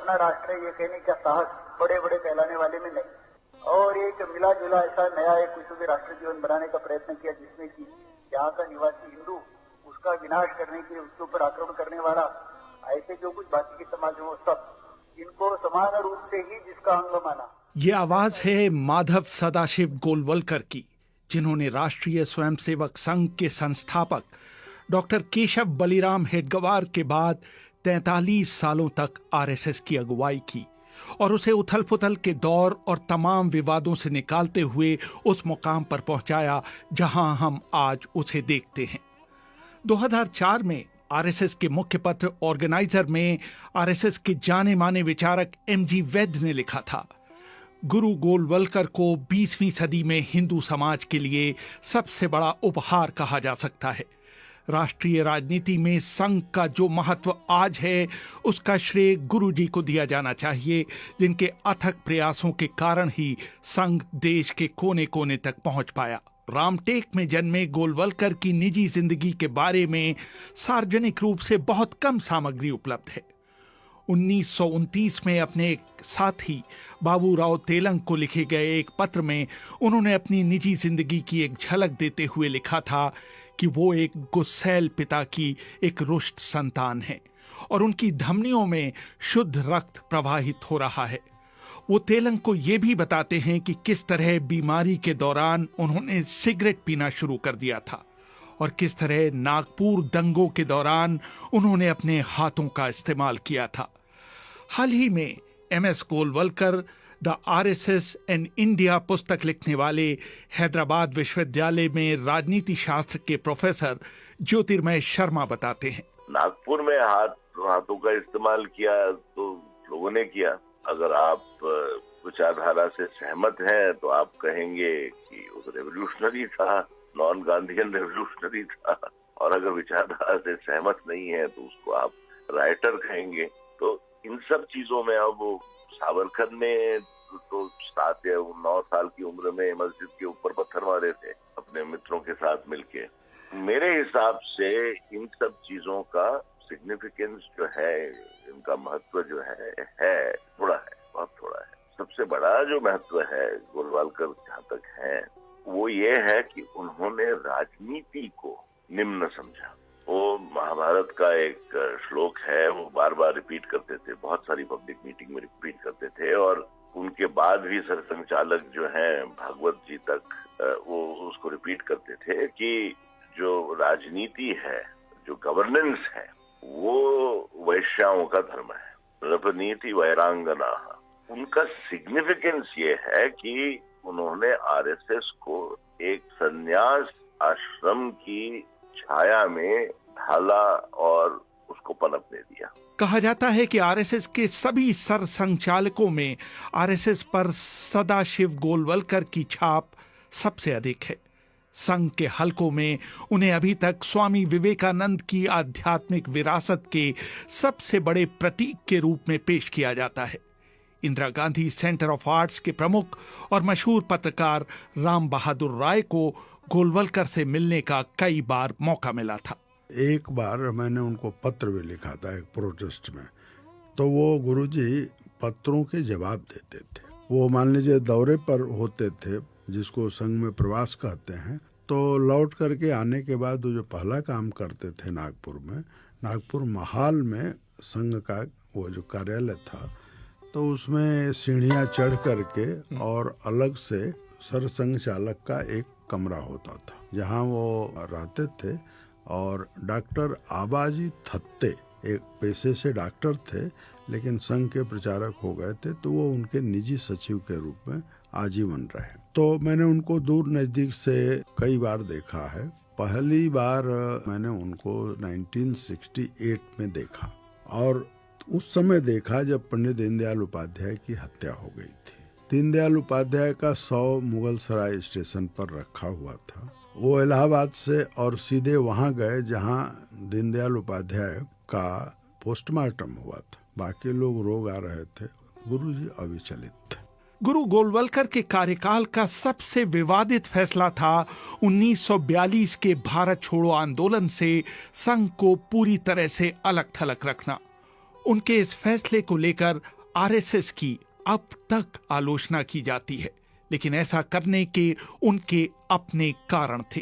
अपना राष्ट्र है ये कहने का साहस बड़े बड़े कहलाने वाले में नहीं, और एक मिला जुला ऐसा नया एक कुछ राष्ट्र जीवन बनाने का प्रयत्न किया जिसमें कि यहाँ का निवासी हिंदू उसका विनाश करने के लिए उसके ऊपर आक्रमण करने वाला ऐसे जो कुछ बाकी के समाज में सब इनको समान रूप से ही जिसका अंग माना। ये आवाज है माधव सदाशिव गोलवलकर की, जिन्होंने राष्ट्रीय स्वयंसेवक संघ के संस्थापक डॉक्टर केशव बलिराम हेडगेवार के बाद 43 सालों तक आरएसएस की अगुवाई की और उसे उथल पुथल के दौर और तमाम विवादों से निकालते हुए उस मुकाम पर पहुंचाया जहां हम आज उसे देखते हैं। 2004 में आरएसएस के मुख्य पत्र ऑर्गेनाइजर में आरएसएस के जाने माने विचारक एमजी वैद्य ने लिखा था, गुरु गोलवलकर को 20वीं सदी में हिंदू समाज के लिए सबसे बड़ा उपहार कहा जा सकता है। राष्ट्रीय राजनीति में संघ का जो महत्व आज है उसका श्रेय गुरु जी को दिया जाना चाहिए, जिनके अथक प्रयासों के कारण ही संघ देश के कोने कोने तक पहुंच पाया। रामटेक में जन्मे गोलवलकर की निजी जिंदगी के बारे में सार्वजनिक रूप से बहुत कम सामग्री उपलब्ध है। 1929 में अपने एक साथी बाबूराव तेलंग को लिखे गए एक पत्र में उन्होंने अपनी निजी जिंदगी की एक झलक देते हुए लिखा था कि वो एक गुस्सैल पिता की एक रुष्ट संतान है और उनकी धमनियों में शुद्ध रक्त प्रवाहित हो रहा है। वो तेलंग को ये भी बताते हैं कि किस तरह बीमारी के दौरान उन्होंने सिगरेट पीना शुरू कर दिया था और किस तरह नागपुर दंगों के दौरान उन्होंने अपने हाथों का इस्तेमाल किया था। हाल ही में MS Golwalkar the RSS and India पुस्तक लिखने वाले हैदराबाद विश्वविद्यालय में राजनीति शास्त्र के प्रोफेसर ज्योतिर्मय शर्मा बताते हैं, नागपुर में हाथों का इस्तेमाल किया तो लोगों ने किया। अगर आप विचारधारा से सहमत हैं तो आप कहेंगे कि वो रेवोल्यूशनरी था, नॉन गांधीयन रेवोल्यूशनरी था, और अगर विचारधारा से सहमत नहीं है तो उसको आप राइटर कहेंगे। तो इन सब चीजों में अब सावरकर ने तो 7 या 9 साल की उम्र में मस्जिद के ऊपर पत्थर मारे थे अपने मित्रों के साथ मिलके। मेरे हिसाब से इन सब चीजों का सिग्निफिकेंस जो है, इनका महत्व जो है थोड़ा है, बहुत थोड़ा है। सबसे बड़ा जो महत्व है गोलवलकर जहाँ तक है वो ये है कि उन्होंने राजनीति को निम्न समझा। वो महाभारत का एक श्लोक है, वो बार बार रिपीट करते थे, बहुत सारी पब्लिक मीटिंग में रिपीट करते थे, और उनके बाद भी सरसंघचालक जो हैं भागवत जी तक वो उसको रिपीट करते थे कि जो राजनीति है, जो गवर्नेंस है, वो वैश्याओं का धर्म है, रपनीति वैरांगना। उनका सिग्निफिकेंस ये है कि उन्होंने आरएसएस को एक संन्यास आश्रम की छाया में ढाला और उसको पनपने दिया। कहा जाता है कि आरएसएस के सभी सरसंघचालकों में आरएसएस पर सदाशिव गोलवलकर की छाप सबसे अधिक है। संघ के हलकों में उन्हें अभी तक स्वामी विवेकानंद की आध्यात्मिक विरासत के सबसे बड़े प्रतीक के रूप में पेश किया जाता है। Indira Gandhi centre of arts के प्रमुख और मशहूर पत्रकार राम बहादुर राय को गोलवलकर से मिलने का कई बार मौका मिला था। एक बार मैंने उनको पत्र भी लिखा था एक प्रोटेस्ट में, तो वो गुरुजी पत्रों के जवाब देते थे। वो मान लीजिए दौरे पर होते थे, जिसको संघ में प्रवास कहते हैं, तो लौट करके आने के बाद वो जो पहला काम करते थे नागपुर महाल में संघ का वो जो कार्यालय था, तो उसमें सीढ़ियाँ चढ़ करके और अलग से सरसंघ चालक का एक कमरा होता था जहाँ वो रहते थे। और डॉक्टर आबाजी थत्ते एक पेशे से डॉक्टर थे, लेकिन संघ के प्रचारक हो गए थे, तो वो उनके निजी सचिव के रूप में आजीवन रहे। तो मैंने उनको दूर नजदीक से कई बार देखा है। पहली बार मैंने उनको 1968 में देखा, और उस समय देखा जब पंडित दीनदयाल उपाध्याय की हत्या हो गई थी। दीनदयाल उपाध्याय का 100 मुगल सराय स्टेशन पर रखा हुआ था। वो इलाहाबाद से और सीधे वहाँ गए जहाँ दीनदयाल उपाध्याय का पोस्टमार्टम हुआ था। बाकी लोग रोग आ रहे थे, गुरुजी अविचलित थे। गुरु गोलवलकर के कार्यकाल का सबसे विवादित फैसला था 1942 के भारत छोड़ो आंदोलन से संघ को पूरी तरह से अलग थलग रखना। उनके इस फैसले को लेकर आरएसएस की अब तक आलोचना की जाती है, लेकिन ऐसा करने के उनके अपने कारण थे।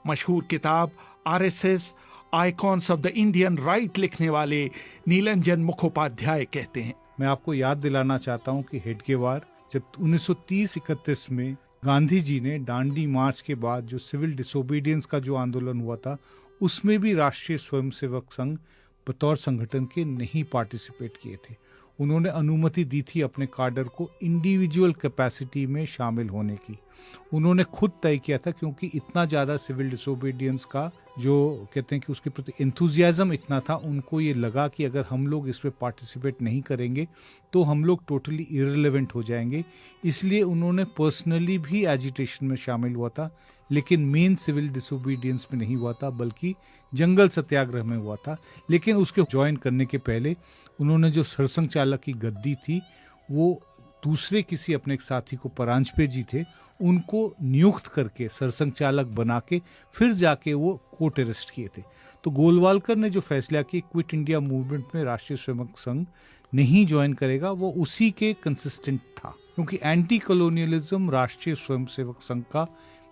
मशहूर किताब RSS icons of the Indian right लिखने वाले नीलंजन मुखोपाध्याय कहते हैं, मैं आपको याद दिलाना चाहता हूं कि हेडगेवार जब 1930-31 में गांधी जी ने दांडी मार्च के बाद जो सिविल डिसोबीडियंस का जो आंदोलन हुआ था, उसमें भी राष्ट्रीय स्वयंसेवक संघ बतौर संगठन के नहीं पार्टिसिपेट किए थे। उन्होंने अनुमति दी थी अपने कार्डर को इंडिविजुअल कैपेसिटी में शामिल होने की। उन्होंने खुद तय किया था, क्योंकि इतना ज़्यादा सिविल डिसोबीडियंस का जो कहते हैं कि उसके प्रति एंथुजियाज्म इतना था, उनको ये लगा कि अगर हम लोग इसमें पार्टिसिपेट नहीं करेंगे तो हम लोग टोटली इररिलेवेंट हो जाएंगे। इसलिए उन्होंने पर्सनली भी एजिटेशन में शामिल हुआ था, लेकिन मेन सिविल डिसोबीडियंस में नहीं हुआ था, बल्कि जंगल सत्याग्रह में हुआ था। लेकिन उसके ज्वाइन करने के पहले उन्होंने जो सरसंघ चालक की गद्दी थी, वो दूसरे किसी अपने एक साथी को परांजपे जी थे, उनको नियुक्त करके सरसंघ चालक बना के फिर जाके वो कोर्ट अरेस्ट किए थे। तो गोलवालकर ने जो फैसला किया क्विट इंडिया मूवमेंट में राष्ट्रीय स्वयंसेवक संघ नहीं ज्वाइन करेगा, वो उसी के कंसिस्टेंट था, क्योंकि एंटी कॉलोनियलिज्म राष्ट्रीय स्वयंसेवक संघ का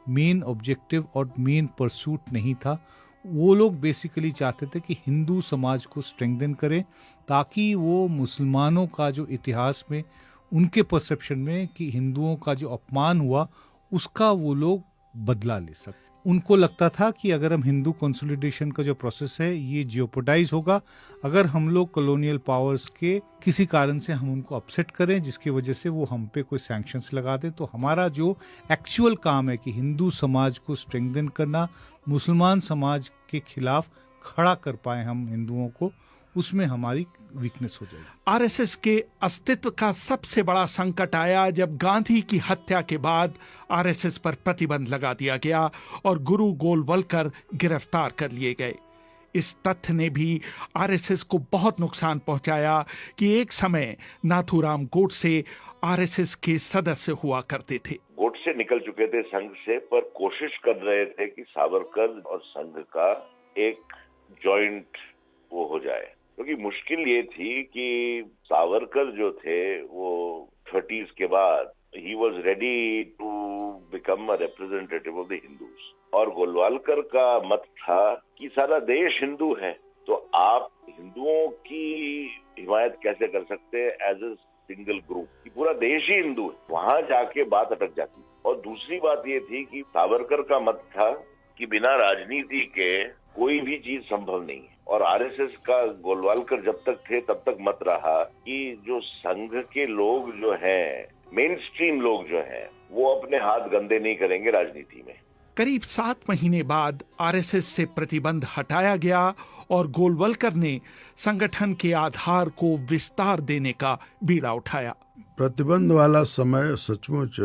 मेन ऑब्जेक्टिव और मेन परसूट नहीं था। वो लोग बेसिकली चाहते थे कि हिंदू समाज को स्ट्रेंथन करें, ताकि वो मुसलमानों का जो इतिहास में उनके परसेप्शन में कि हिंदुओं का जो अपमान हुआ, उसका वो लोग बदला ले सकें। उनको लगता था कि अगर हम हिंदू कंसोलिडेशन का जो प्रोसेस है ये जियोपोटाइज होगा अगर हम लोग कॉलोनियल पावर्स के किसी कारण से हम उनको अपसेट करें, जिसकी वजह से वो हम पे कोई सैंक्शंस लगा दे। तो हमारा जो एक्चुअल काम है कि हिंदू समाज को स्ट्रेंथन करना, मुसलमान समाज के खिलाफ खड़ा कर पाए हम हिंदुओं को, उसमें हमारी वीकनेस हो जाएगी। आरएसएस के अस्तित्व का सबसे बड़ा संकट आया जब गांधी की हत्या के बाद आरएसएस पर प्रतिबंध लगा दिया गया और गुरु गोलवलकर गिरफ्तार कर लिए गए। इस तथ्य ने भी आरएसएस को बहुत नुकसान पहुंचाया कि एक समय नाथूराम गोडसे आरएसएस के सदस्य हुआ करते थे। गोडसे निकल चुके थे संघ से, पर कोशिश कर रहे थे कि सावरकर और संघ का एक जॉइंट वो हो जाए, क्योंकि मुश्किल ये थी कि सावरकर जो थे वो 30s के बाद ही was ready to become a representative of the Hindus, और गोलवालकर का मत था कि सारा देश हिंदू है, तो आप हिंदुओं की हिमायत कैसे कर सकते हैं एज ए सिंगल ग्रुप, कि पूरा देश ही हिंदू है। वहां जाके बात अटक जाती। और दूसरी बात ये थी कि सावरकर का मत था कि बिना राजनीति के कोई भी चीज संभव नहीं है, और आरएसएस का गोलवालकर जब तक थे तब तक मत रहा कि जो संघ के लोग जो हैं, मेन स्ट्रीम लोग जो हैं, वो अपने हाथ गंदे नहीं करेंगे राजनीति में। करीब 7 महीने बाद आरएसएस से प्रतिबंध हटाया गया और गोलवलकर ने संगठन के आधार को विस्तार देने का बीड़ा उठाया। प्रतिबंध वाला समय सचमुच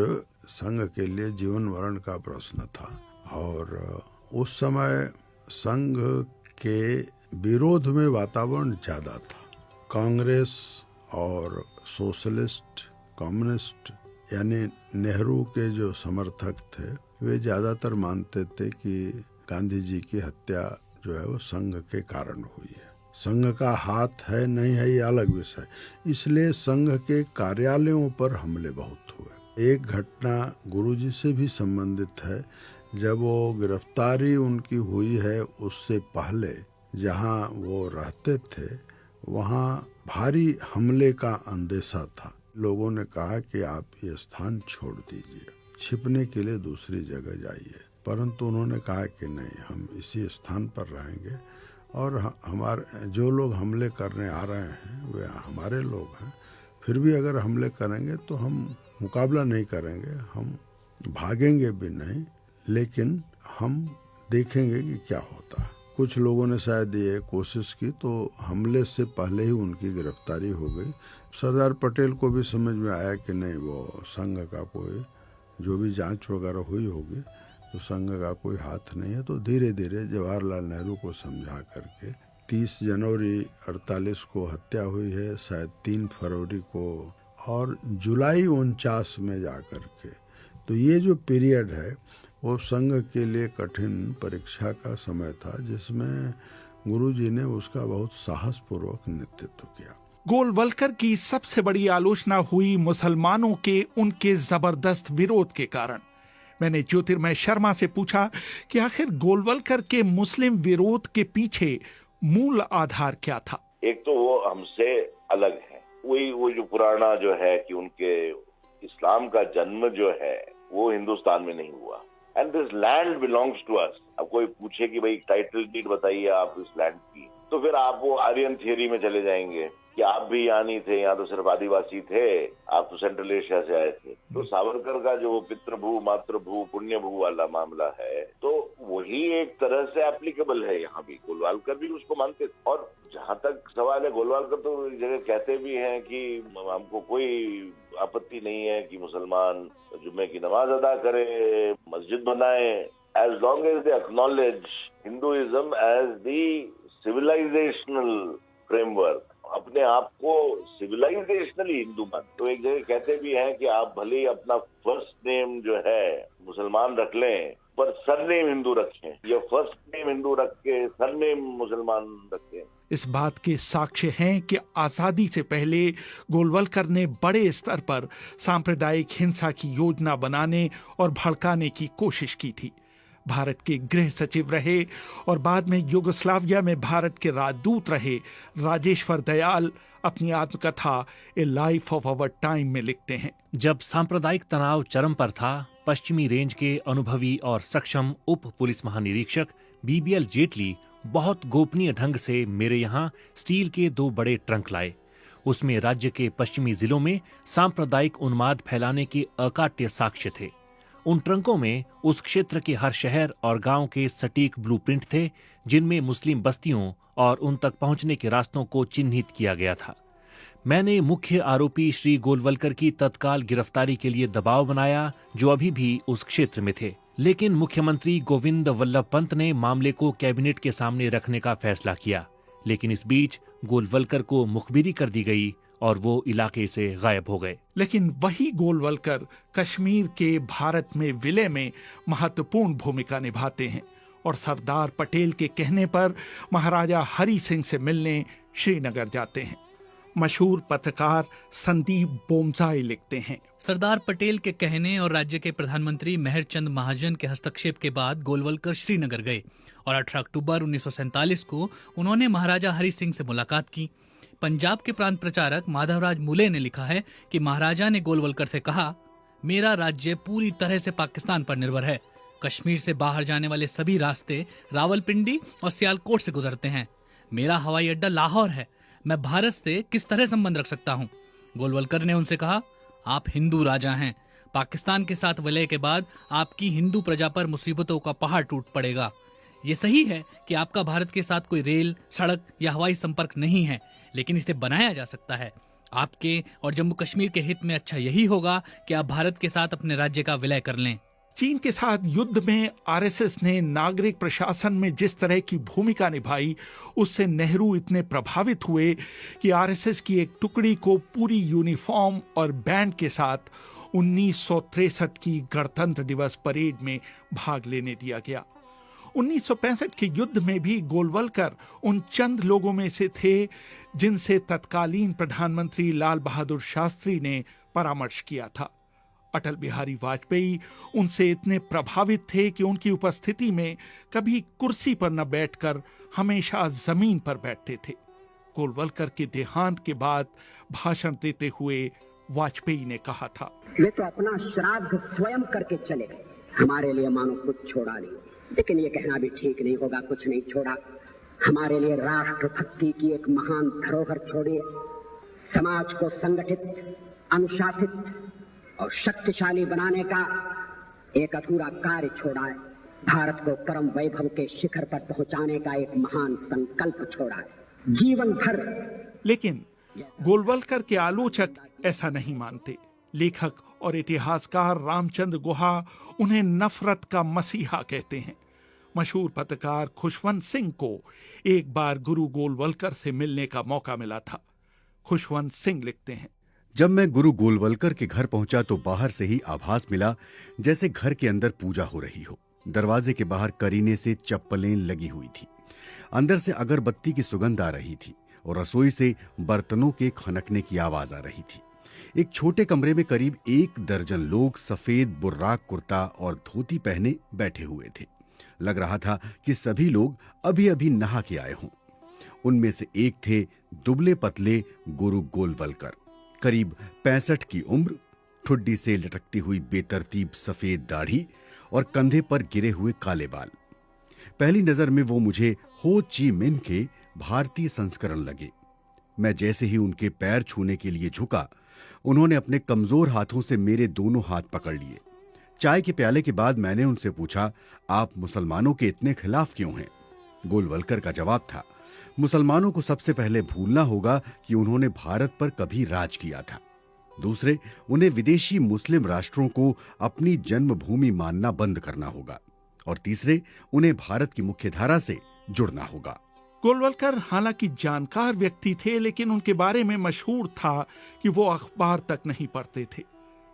संघ के लिए जीवन मरण का प्रश्न था, और उस समय संघ के विरोध में वातावरण ज्यादा था। कांग्रेस और सोशलिस्ट, कम्युनिस्ट यानी नेहरू के जो समर्थक थे, वे ज्यादातर मानते थे कि गांधी जी की हत्या जो है वो संघ के कारण हुई है। संघ का हाथ है नहीं है ये अलग विषय, इसलिए संघ के कार्यालयों पर हमले बहुत हुए। एक घटना गुरुजी से भी संबंधित है। जब वो गिरफ्तारी उनकी हुई है, उससे पहले जहां वो रहते थे वहां भारी हमले का अंदेशा था। लोगों ने कहा कि आप ये स्थान छोड़ दीजिए, छिपने के लिए दूसरी जगह जाइए, परंतु उन्होंने कहा कि नहीं, हम इसी स्थान पर रहेंगे, और हमारे जो लोग हमले करने आ रहे हैं वे हमारे लोग हैं, फिर भी अगर हमले करेंगे तो हम मुकाबला नहीं करेंगे, हम भागेंगे भी नहीं, लेकिन हम देखेंगे कि क्या होता है। कुछ लोगों ने शायद ये कोशिश की, तो हमले से पहले ही उनकी गिरफ्तारी हो गई। सरदार पटेल को भी समझ में आया कि नहीं, वो संघ का कोई जो भी जांच वगैरह हुई होगी तो संघ का कोई हाथ नहीं है। तो धीरे धीरे जवाहरलाल नेहरू को समझा करके 30 जनवरी 48 को हत्या हुई है, शायद 3 फरवरी को, और जुलाई 49 में जा करके। तो ये जो पीरियड है वो संघ के लिए कठिन परीक्षा का समय था, जिसमें गुरुजी ने उसका बहुत साहसपूर्वक नेतृत्व किया। गोलवलकर की सबसे बड़ी आलोचना हुई मुसलमानों के उनके जबरदस्त विरोध के कारण। मैंने ज्योतिर्मय शर्मा से पूछा कि आखिर गोलवलकर के मुस्लिम विरोध के पीछे मूल आधार क्या था। एक तो वो हमसे अलग है, वही वो जो पुराना जो है कि उनके इस्लाम का जन्म जो है वो हिंदुस्तान में नहीं हुआ, and this land belongs to us. अब कोई पूछे कि भाई टाइटल डीड बताइए आप इस लैंड की, तो फिर आप वो आर्यन थियरी में चले जाएंगे कि आप भी यहाँ नहीं थे, यहाँ तो सिर्फ आदिवासी थे, आप तो सेंट्रल एशिया से आए थे। तो सावरकर का जो पितृभू मातृभू पुण्यभू वाला मामला है, तो वही एक तरह से एप्लीकेबल है यहाँ भी। गोलवालकर भी उसको मानते थे। और जहाँ तक सवाल है, गोलवालकर तो एक जगह कहते भी हैं कि हमको कोई आपत्ति नहीं है कि मुसलमान जुम्मे की नमाज अदा करे, मस्जिद बनाए, as long as they acknowledge Hinduism as the civilizational framework, अपने आप को सिविलाइजेशनली हिंदू मान। तो एक जगह कहते भी हैं कि आप भले ही अपना फर्स्ट नेम जो है मुसलमान रख लें, पर सरनेम हिंदू रखें, या फर्स्ट नेम हिंदू रख के सरनेम मुसलमान रखें। इस बात के साक्ष्य हैं कि आजादी से पहले गोलवलकर ने बड़े स्तर पर सांप्रदायिक हिंसा की योजना बनाने और भड़काने की कोशिश की थी। भारत के गृह सचिव रहे और बाद में युगोस्लाविया में भारत के राजदूत रहे राजेश्वर दयाल अपनी आत्मकथा a life of our time में लिखते हैं, जब सांप्रदायिक तनाव चरम पर था, पश्चिमी रेंज के अनुभवी और सक्षम उप पुलिस महानिरीक्षक बीबीएल जेटली बहुत गोपनीय ढंग से मेरे यहाँ स्टील के 2 बड़े ट्रंक लाए। उसमें राज्य के पश्चिमी जिलों में सांप्रदायिक उन्माद फैलाने के अकाट्य साक्ष्य थे। उन ट्रंकों में उस क्षेत्र के हर शहर और गांव के सटीक ब्लूप्रिंट थे, जिनमें मुस्लिम बस्तियों और उन तक पहुंचने के रास्तों को चिन्हित किया गया था। मैंने मुख्य आरोपी श्री गोलवलकर की तत्काल गिरफ्तारी के लिए दबाव बनाया, जो अभी भी उस क्षेत्र में थे, लेकिन मुख्यमंत्री गोविंद वल्लभ पंत ने मामले को कैबिनेट के सामने रखने का फैसला किया। लेकिन इस बीच गोलवलकर को मुखबिरी कर दी गई और वो इलाके से गायब हो गए। लेकिन वही गोलवलकर कश्मीर के भारत में विलय में महत्वपूर्ण भूमिका निभाते हैं और सरदार पटेल के कहने पर महाराजा हरि सिंह से मिलने श्रीनगर जाते हैं। मशहूर पत्रकार संदीप बोमजाई लिखते हैं, सरदार पटेल के कहने और राज्य के प्रधानमंत्री मेहरचंद महाजन के हस्तक्षेप के बाद गोलवलकर श्रीनगर गए और 18 अक्टूबर 1947 को उन्होंने महाराजा हरि सिंह से मुलाकात की। पंजाब के प्रांत प्रचारक माधवराज मूले ने लिखा है कि महाराजा ने गोलवलकर से कहा, मेरा राज्य पूरी तरह से पाकिस्तान पर निर्भर है। कश्मीर से बाहर जाने वाले सभी रास्ते रावलपिंडी और सियालकोट से गुजरते हैं। मेरा हवाई अड्डा लाहौर है। मैं भारत से किस तरह संबंध रख सकता हूँ? गोलवलकर ने उनसे कहा, आप हिंदू राजा हैं। पाकिस्तान के साथ विलय के बाद आपकी हिंदू प्रजा पर मुसीबतों का पहाड़ टूट पड़ेगा। ये सही है कि आपका भारत के साथ कोई रेल, सड़क या हवाई संपर्क नहीं है, लेकिन इसे बनाया जा सकता है। आपके और जम्मू कश्मीर के हित में अच्छा यही होगा कि आप भारत के साथ अपने राज्य का विलय कर लें। चीन के साथ युद्ध में आरएसएस ने नागरिक प्रशासन में जिस तरह की भूमिका निभाई, उससे नेहरू इतने प्रभावित हुए कि आरएसएस की एक टुकड़ी को पूरी यूनिफॉर्म और बैंड के साथ 1963 की गणतंत्र दिवस परेड में भाग लेने दिया गया। 1965 के युद्ध में भी गोलवलकर उन चंद लोगों में से थे जिनसे तत्कालीन प्रधानमंत्री लाल बहादुर शास्त्री ने परामर्श किया था। अटल बिहारी वाजपेयी उनसे इतने प्रभावित थे कि उनकी उपस्थिति में कभी कुर्सी पर न बैठकर हमेशा जमीन पर बैठते थे। गोलवलकर के देहांत के बाद भाषण देते हुए वाजपेयी ने कहा था, वे तो अपना श्राद्ध स्वयं करके चले गए, हमारे लिए मानो कुछ छोड़ा नहीं। लेकिन ये कहना भी ठीक नहीं होगा, कुछ नहीं छोड़ा। हमारे लिए राष्ट्रभक्ति की एक महान धरोहर छोड़ी है। समाज को संगठित, अनुशासित और शक्तिशाली बनाने का एक अधूरा कार्य छोड़ा है। भारत को परम वैभव के शिखर पर पहुंचाने का एक महान संकल्प छोड़ा है, जीवन भर। लेकिन गोलवलकर के आलोचक ऐसा नहीं मानते। लेखक और इतिहासकार रामचंद्र गुहा उन्हें नफरत का मसीहा कहते हैं। मशहूर पत्रकार खुशवंत सिंह को एक बार गुरु गोलवलकर से मिलने का मौका मिला था। खुशवंत सिंह लिखते हैं, जब मैं गुरु गोलवलकर के घर पहुंचा तो बाहर से ही आभास मिला जैसे घर के अंदर पूजा हो रही हो। दरवाजे के बाहर करीने से चप्पलें लगी हुई थी, अंदर से अगरबत्ती की सुगंध आ रही थी और रसोई से बर्तनों के खनकने की आवाज आ रही थी। एक छोटे कमरे में करीब 1 दर्जन लोग सफेद बुर्राक कुर्ता और धोती पहने बैठे हुए थे। लग रहा था कि सभी लोग अभी अभी नहा के आए हों। उनमें से एक थे दुबले पतले गुरु गोलवलकर, करीब 65 की उम्र, ठुड्डी से लटकती हुई बेतरतीब सफेद दाढ़ी और कंधे पर गिरे हुए काले बाल। पहली नजर में वो मुझे हो ची मिन्ह के भारतीय संस्करण लगे। मैं जैसे ही उनके पैर छूने के लिए झुका, उन्होंने अपने कमजोर हाथों से मेरे दोनों हाथ पकड़ लिए। चाय के प्याले के बाद मैंने उनसे पूछा, आप मुसलमानों के इतने खिलाफ क्यों हैं? गोलवलकर का जवाब था, मुसलमानों को सबसे पहले भूलना होगा कि उन्होंने भारत पर कभी राज किया था। दूसरे, उन्हें विदेशी मुस्लिम राष्ट्रों को अपनी जन्मभूमि मानना बंद करना होगा। और तीसरे, उन्हें भारत की मुख्यधारा से जुड़ना होगा। गोलवलकर हालांकि जानकार व्यक्ति थे, लेकिन उनके बारे में मशहूर था कि वो अखबार तक नहीं पढ़ते थे।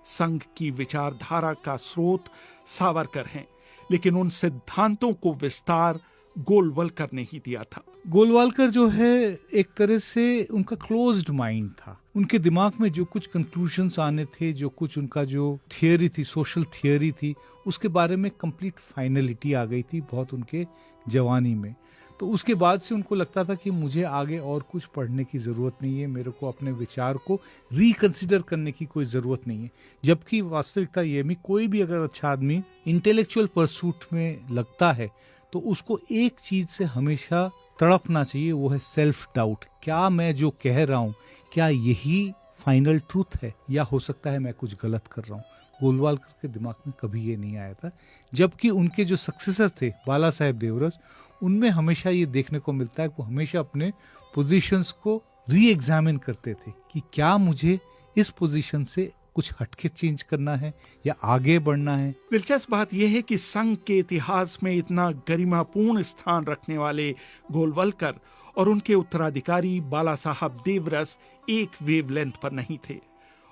संघ की विचारधारा का स्रोत सावरकर हैं, लेकिन उन सिद्धांतों को विस्तार गोलवलकर ने ही दिया था। गोलवलकर जो है एक तरह से उनका क्लोज्ड माइंड था। उनके दिमाग में जो कुछ कंक्लूजन्स आने थे, जो कुछ उनका जो थियोरी थी, सोशल थियोरी थी, उसके बारे में कंप्लीट फाइनलिटी आ गई थी बहुत उनके जवानी में। तो उसके बाद से उनको लगता था कि मुझे आगे और कुछ पढ़ने की ज़रूरत नहीं है, मेरे को अपने विचार को रिकंसिडर करने की कोई ज़रूरत नहीं है। जबकि वास्तविकता ये भी, कोई भी अगर अच्छा आदमी इंटेलेक्चुअल परसूट में लगता है तो उसको एक चीज़ से हमेशा तड़पना चाहिए, वो है सेल्फ डाउट। क्या मैं जो कह रहा हूँ, क्या यही फाइनल ट्रूथ है, या हो सकता है मैं कुछ गलत कर रहा हूँ? गोलवलकर के दिमाग में कभी ये नहीं आया था। जबकि उनके जो सक्सेसर थे बाला साहेब देवरस, उनमें हमेशा ये देखने को मिलता है कि वो हमेशा अपने पोजीशंस को री एग्जामिन करते थे कि क्या मुझे इस पोजीशन से कुछ हटके चेंज करना है या आगे बढ़ना है। दिलचस्प बात यह है कि संघ के इतिहास में इतना गरिमापूर्ण स्थान रखने वाले गोलवलकर और उनके उत्तराधिकारी बाला साहब देवरस एक वेवलेंथ पर नहीं थे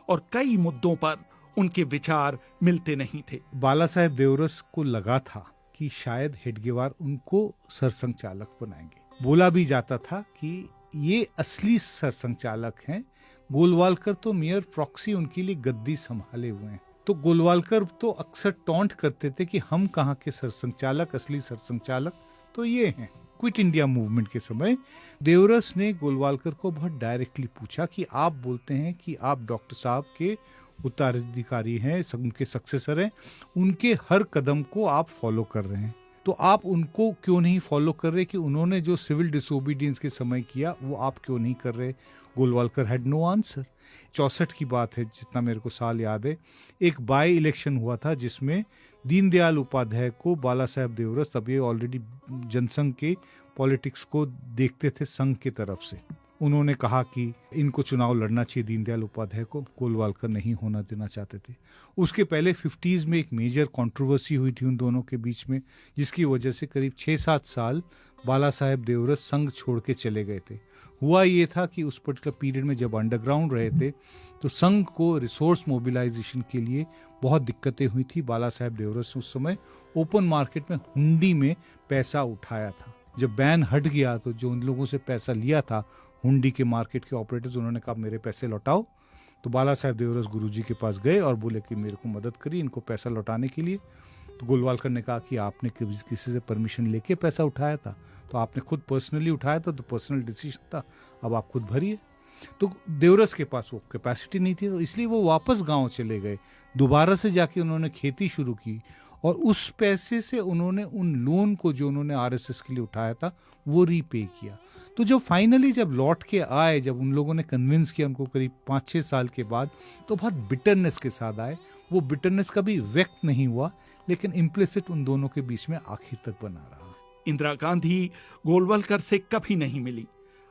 और कई मुद्दों पर उनके विचार मिलते नहीं थे। बाला साहेब देवरस को लगा था कि शायद हेडगेवार उनको सरसंघ चालक बनाएंगे। बोला भी जाता था कि ये असली सरसंघ चालक हैं, गोलवलकर तो मेयर प्रॉक्सी उनके लिए गद्दी संभाले हुए हैं। तो गोलवलकर तो अक्सर टॉन्ट करते थे कि हम कहाँ के सरसंघ चालक, असली सरसंघ चालक तो ये हैं। क्विट इंडिया मूवमेंट के समय देवरस ने गोलवलकर को बहुत डायरेक्टली पूछा कि आप बोलते हैं कि आप डॉक्टर साहब के उत्तराधिकारी हैं, उनके सक्सेसर हैं, उनके हर कदम को आप फॉलो कर रहे हैं, तो आप उनको क्यों नहीं फॉलो कर रहे कि उन्होंने जो सिविल डिसोबीडियंस के समय किया वो आप क्यों नहीं कर रहे? Golwalkar had no answer. 64 की बात है, जितना मेरे को साल याद है, एक बाई इलेक्शन हुआ था जिसमें दीनदयाल उपाध्याय को बाला साहेब देवरस, तब ये ऑलरेडी जनसंघ के पॉलिटिक्स को देखते थे संघ की तरफ से, उन्होंने कहा कि इनको चुनाव लड़ना चाहिए दीनदयाल उपाध्याय को। गोलवलकर नहीं होना देना चाहते थे। उसके पहले 50s में एक मेजर कंट्रोवर्सी हुई थी उन दोनों के बीच में, जिसकी वजह से करीब 6-7 साल बाला साहेब देवरस संघ छोड़ के चले गए थे। हुआ ये था कि उस पर्टिकुलर पीरियड में जब अंडरग्राउंड रहे थे तो संघ को रिसोर्स मोबिलाइजेशन के लिए बहुत दिक्कतें हुई थी। बाला साहेब देवरस उस समय ओपन मार्केट में हुंडी में पैसा उठाया था। जब बैन हट गया तो जो उन लोगों से पैसा लिया था हुंडी के मार्केट के ऑपरेटर्स, उन्होंने कहा मेरे पैसे लौटाओ। तो बाला साहेब देवरस गुरुजी के पास गए और बोले कि मेरे को मदद करिए इनको पैसा लौटाने के लिए। तो गोलवलकर ने कहा कि आपने किसी से परमिशन लेके पैसा उठाया था, तो आपने खुद पर्सनली उठाया था, तो पर्सनल डिसीजन था, अब आप खुद भरिए। तो देवरस के पास वो कैपेसिटी नहीं थी, तो इसलिए वो वापस गांव चले गए। दोबारा से जाके उन्होंने खेती शुरू की और उस पैसे से उन्होंने उन लोन को जो उन्होंने आरएसएस के लिए उठाया था वो रीपे किया। तो जब फाइनली जब लौट के आए, जब उन लोगों ने कन्विंस किया उनको करीब 5-6 साल के बाद, तो बहुत बिटरनेस के साथ आए। वो बिटरनेस कभी व्यक्त नहीं हुआ, लेकिन इम्प्लिसिट उन दोनों के बीच में आखिर तक बना रहा। इंदिरा गांधी गोलवलकर से कभी नहीं मिली।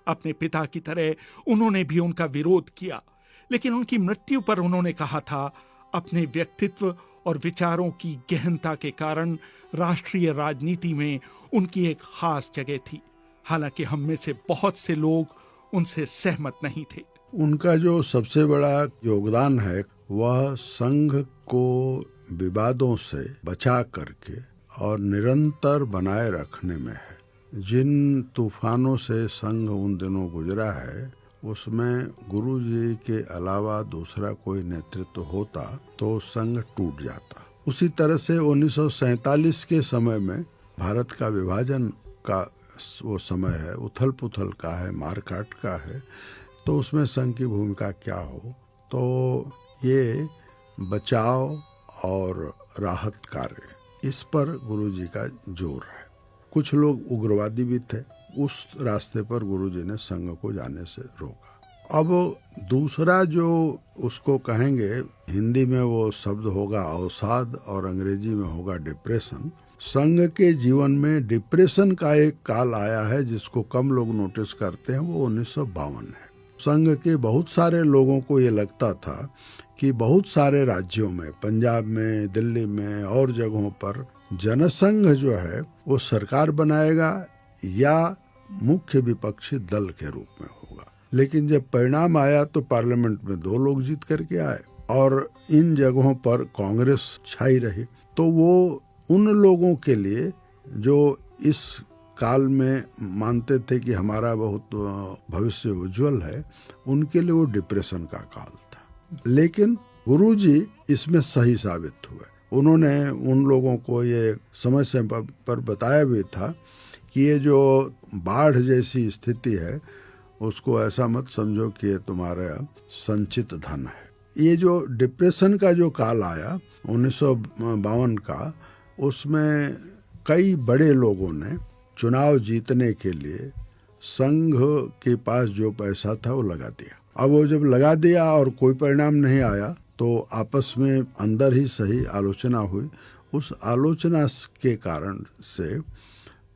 अपने पिता की तरह उन्होंने भी उनका विरोध किया, लेकिन उनकी मृत्यु पर उन्होंने कहा था अपने व्यक्तित्व और विचारों की गहनता के कारण राष्ट्रीय राजनीति में उनकी एक खास जगह थी। हालांकि हम में से बहुत से लोग उनसे सहमत नहीं थे। उनका जो सबसे बड़ा योगदान है वह संघ को विवादों से बचा करके और निरंतर बनाए रखने में है। जिन तूफानों से संघ उन दिनों गुजरा है उसमें गुरुजी के अलावा दूसरा कोई नेतृत्व होता तो संघ टूट जाता। उसी तरह से 1947 के समय में भारत का विभाजन का वो समय है, उथल पुथल का है, मारकाट का है, तो उसमें संघ की भूमिका क्या हो, तो ये बचाव और राहत कार्य, इस पर गुरुजी का जोर है। कुछ लोग उग्रवादी भी थे, उस रास्ते पर गुरुजी ने संघ को जाने से रोका। अब दूसरा जो उसको कहेंगे, हिंदी में वो शब्द होगा अवसाद और अंग्रेजी में होगा डिप्रेशन। संघ के जीवन में डिप्रेशन का एक काल आया है जिसको कम लोग नोटिस करते हैं, वो 1952 है। संघ के बहुत सारे लोगों को ये लगता था कि बहुत सारे राज्यों में, पंजाब में, दिल्ली में और जगहों पर जनसंघ जो है वो सरकार बनाएगा या मुख्य विपक्षी दल के रूप में होगा। लेकिन जब परिणाम आया तो पार्लियामेंट में 2 लोग जीत करके आए और इन जगहों पर कांग्रेस छाई रही। तो वो उन लोगों के लिए जो इस काल में मानते थे कि हमारा बहुत भविष्य उज्जवल है, उनके लिए वो डिप्रेशन का काल था। लेकिन गुरुजी इसमें सही साबित हुए। उन्होंने उन लोगों को ये समय से पर बताया भी था कि ये जो बाढ़ जैसी स्थिति है उसको ऐसा मत समझो कि ये तुम्हारा संचित धन है। ये जो डिप्रेशन का जो काल आया 1952 का, उसमें कई बड़े लोगों ने चुनाव जीतने के लिए संघ के पास जो पैसा था वो लगा दिया। अब वो जब लगा दिया और कोई परिणाम नहीं आया तो आपस में अंदर ही सही आलोचना हुई। उस आलोचना के कारण से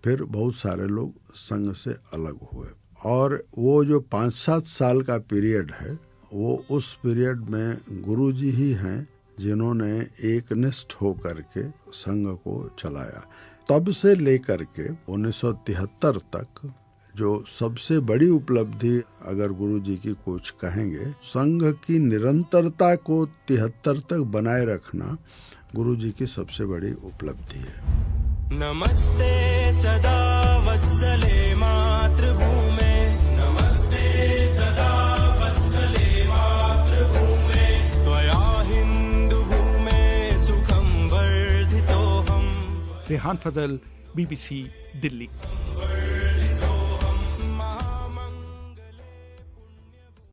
फिर बहुत सारे लोग संघ से अलग हुए और वो जो 5-7 साल का पीरियड है, वो उस पीरियड में गुरुजी ही हैं जिन्होंने एकनिष्ठ होकर के संघ को चलाया। तब से लेकर के 1973 तक जो सबसे बड़ी उपलब्धि अगर गुरुजी की कुछ कहेंगे, संघ की निरंतरता को 73 तक बनाए रखना गुरुजी की सबसे बड़ी उपलब्धि है। नमस्ते सदा वत्सले मातृभूमे, नमस्ते सदा वत्सले मातृभूमे, त्वया हिंदू भूमे सुखम वर्धितोहम। रेहान फजल, BBC, दिल्ली।